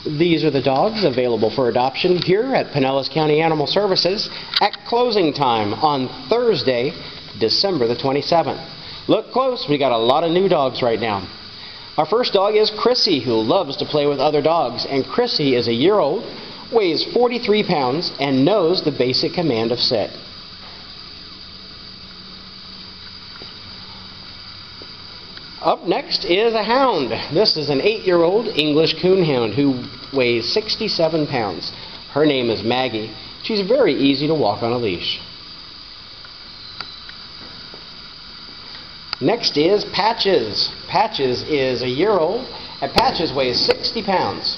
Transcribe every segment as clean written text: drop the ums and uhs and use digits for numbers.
These are the dogs available for adoption here at Pinellas County Animal Services at closing time on Thursday, December the 27th. Look close, we got a lot of new dogs right now. Our first dog is Chrissy, who loves to play with other dogs, and Chrissy is a year old, weighs 43 pounds, and knows the basic command of sit. Up next is a hound. This is an 8-year-old English coonhound who weighs 67 pounds. Her name is Maggie. She's very easy to walk on a leash. Next is Patches. Patches is a year old, and Patches weighs 60 pounds.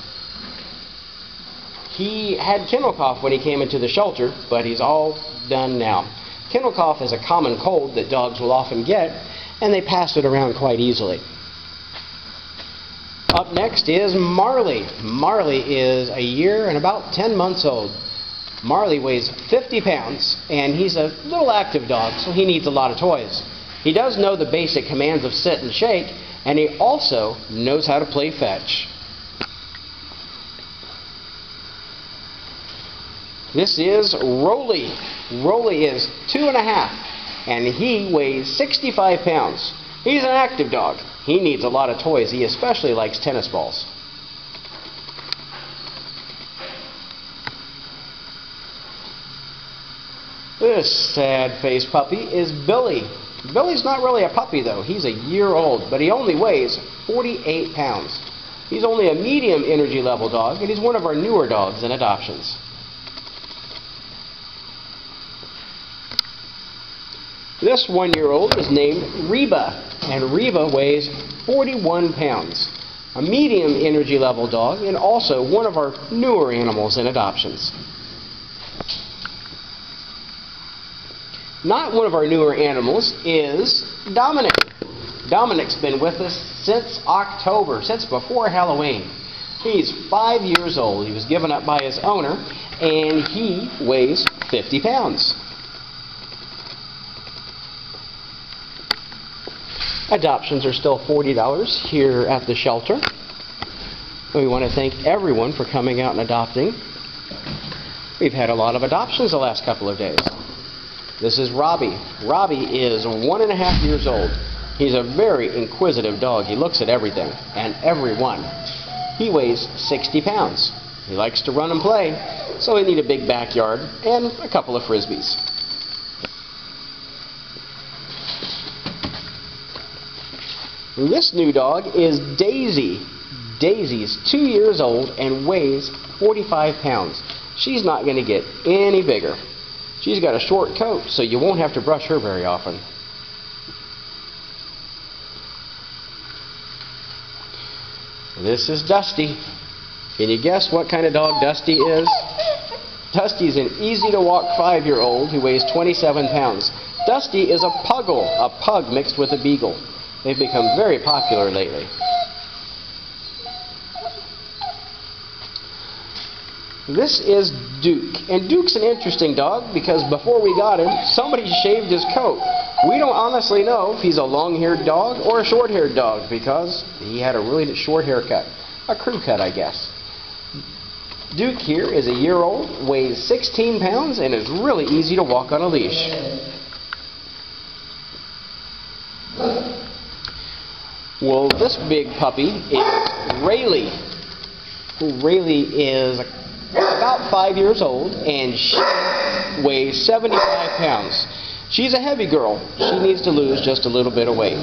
He had kennel cough when he came into the shelter, but he's all done now. Kennel cough is a common cold that dogs will often get, and they pass it around quite easily. Up next is Marley. Marley is a year and about 10 months old. Marley weighs 50 pounds, and he's a little active dog, so he needs a lot of toys. He does know the basic commands of sit and shake, and he also knows how to play fetch. This is Rolly. Rolly is 2.5. and he weighs 65 pounds. He's an active dog. He needs a lot of toys. He especially likes tennis balls. This sad-faced puppy is Billy. Billy's not really a puppy though. He's a year old, but he only weighs 48 pounds. He's only a medium energy level dog, and he's one of our newer dogs in adoptions. This 1-year-old is named Reba, and Reba weighs 41 pounds. A medium energy level dog, and also one of our newer animals in adoptions. Not one of our newer animals is Dominic. Dominic's been with us since October, since before Halloween. He's 5 years old. He was given up by his owner, and he weighs 50 pounds. Adoptions are still $40 here at the shelter. We want to thank everyone for coming out and adopting. We've had a lot of adoptions the last couple of days. This is Robbie. Robbie is 1.5 years old. He's a very inquisitive dog. He looks at everything and everyone. He weighs 60 pounds. He likes to run and play, so we need a big backyard and a couple of frisbees. This new dog is Daisy. Daisy's 2 years old and weighs 45 pounds. She's not going to get any bigger. She's got a short coat, so you won't have to brush her very often. This is Dusty. Can you guess what kind of dog Dusty is? Dusty's an easy-to-walk 5-year-old who weighs 27 pounds. Dusty is a puggle, a pug mixed with a beagle. They've become very popular lately. This is Duke, and Duke's an interesting dog because before we got him, somebody shaved his coat. We don't honestly know if he's a long-haired dog or a short-haired dog because he had a really short haircut. A crew cut, I guess. Duke here is a year old, weighs 16 pounds, and is really easy to walk on a leash. Well, this big puppy is Rayleigh. Rayleigh is about 5 years old, and she weighs 75 pounds. She's a heavy girl. She needs to lose just a little bit of weight.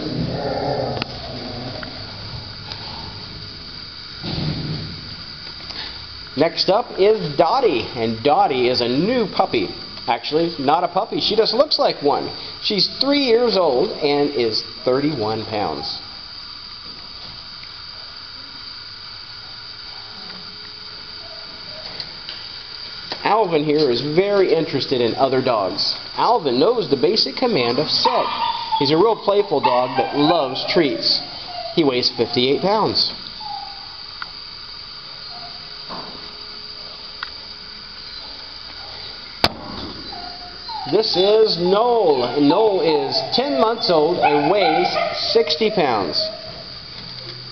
Next up is Dottie, and Dottie is a new puppy. Actually, not a puppy. She just looks like one. She's 3 years old and is 31 pounds. Alvin here is very interested in other dogs. Alvin knows the basic command of sit. He's a real playful dog that loves treats. He weighs 58 pounds. This is Noel. Noel is 10 months old and weighs 60 pounds.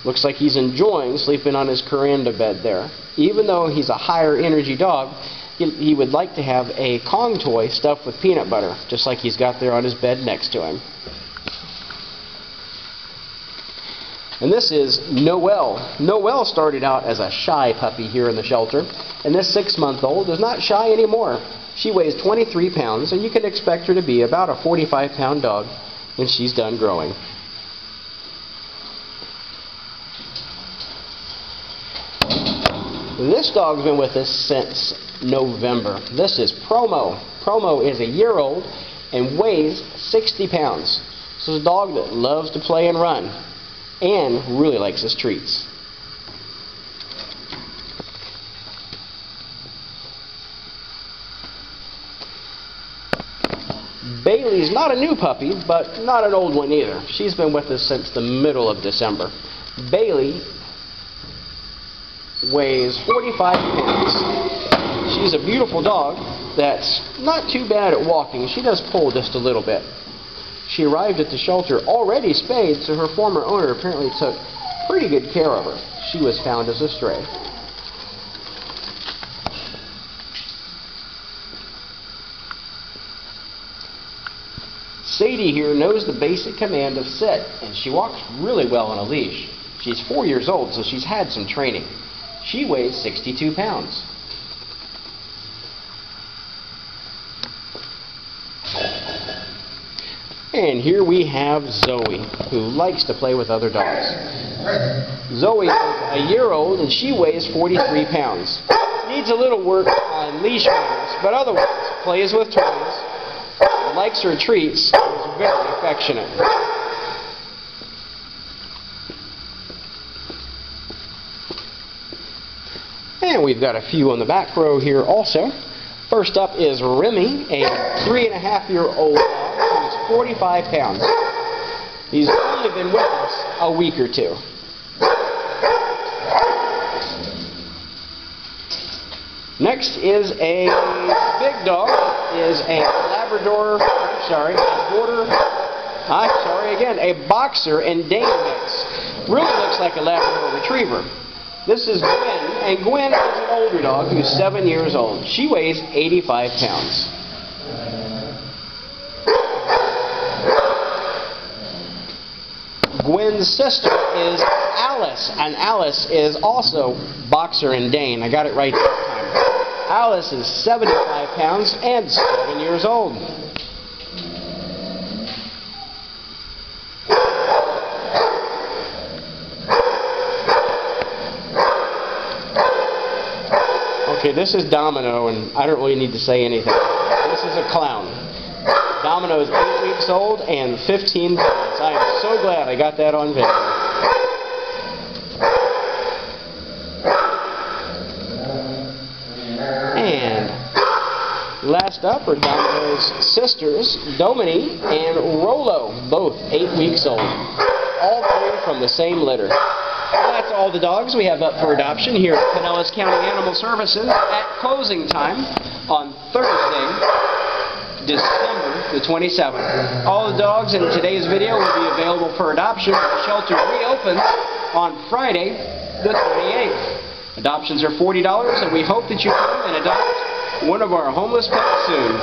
Looks like he's enjoying sleeping on his Kuranda bed there. Even though he's a higher energy dog, he would like to have a Kong toy stuffed with peanut butter, just like he's got there on his bed next to him. And this is Noel. Noel started out as a shy puppy here in the shelter, and this 6-month-old is not shy anymore. She weighs 23 pounds, and you can expect her to be about a 45-pound dog when she's done growing. This dog's been with us since November. This is Promo. Promo is a year old and weighs 60 pounds. This is a dog that loves to play and run and really likes his treats. Bailey's not a new puppy, but not an old one either. She's been with us since the middle of December. Bailey weighs 45 pounds. She's a beautiful dog that's not too bad at walking. She does pull just a little bit. She arrived at the shelter already spayed, so her former owner apparently took pretty good care of her. She was found as a stray. Sadie here knows the basic command of sit, and she walks really well on a leash. She's 4 years old, so she's had some training. She weighs 62 pounds. And here we have Zoe, who likes to play with other dogs. Zoe is a year old and she weighs 43 pounds. Needs a little work on leash manners, but otherwise plays with toys, likes her treats, and is very affectionate. And we've got a few on the back row here also. First up is Remy, a 3.5-year-old dog who's 45 pounds. He's only been with us a week or two. Next is a big dog, is a Labrador, a Boxer and Dane mix. Really looks like a Labrador Retriever. This is Gwen, and Gwen is an older dog who's 7 years old. She weighs 85 pounds. Gwen's sister is Alice, and Alice is also Boxer and Dane. I got it right this time. Alice is 75 pounds and 7 years old. Okay, this is Domino, and I don't really need to say anything. This is a clown. Domino is 8 weeks old and 15 pounds. I am so glad I got that on video. And last up are Domino's sisters, Domini and Rolo, both 8 weeks old. All three from the same litter. Well, that's all the dogs we have up for adoption here at Pinellas County Animal Services at closing time on Thursday, December the 27th. All the dogs in today's video will be available for adoption when the shelter reopens on Friday, the 28th. Adoptions are $40, and we hope that you come and adopt one of our homeless pets soon.